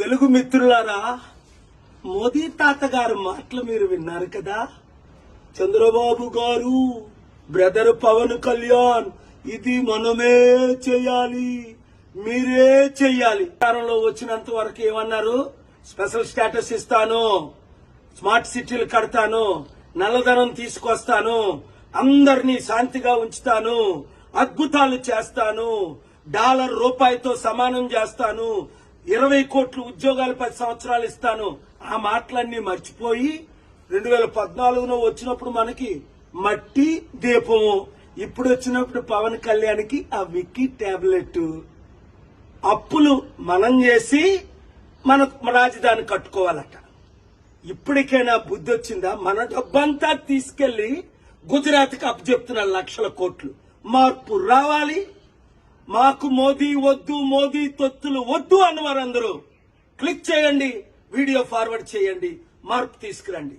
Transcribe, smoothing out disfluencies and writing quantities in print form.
తెలుగు మిత్రులారా, మోదీ తాత గారు మాటలు మీరు విన్నారు కదా. చంద్రబాబు గారు, బ్రదర్ పవన్ కళ్యాణ్, ఇది మనమే చేయాలి, మీరే చెయ్యాలి. అధికారంలో వచ్చినంత వరకు ఏమన్నారు? స్పెషల్ స్టేటస్ ఇస్తాను, స్మార్ట్ సిటీలు కడతాను, నల్లధనం తీసుకొస్తాను, అందరినీ శాంతిగా ఉంచుతాను, అద్భుతాలు చేస్తాను, డాలర్ రూపాయితో సమానం చేస్తాను, 20 కోట్ల ఉద్యోగాలు 10 సంవత్సరాలు ఇస్తాను. ఆ మాటలన్నీ మర్చిపోయి 2014లో వచ్చినప్పుడు మనకి మట్టి దీపము, ఇప్పుడు వచ్చినప్పుడు పవన్ కళ్యాణ్కి ఆ విక్కీ టాబ్లెట్. అప్పులు మనం చేసి మన రాజధాని కట్టుకోవాలట. ఇప్పటికైనా బుద్ధి వచ్చిందా? మన డబ్బంతా తీసుకెళ్లి గుజరాత్కి అప్పచెప్తున్న లక్షల కోట్లు. మార్పు రావాలి. మాకు మోదీ వద్దు, మోదీ తొత్తులు వద్దు అన్నవారందరూ క్లిక్ చేయండి, వీడియో ఫార్వర్డ్ చేయండి, మార్పు తీసుకురండి.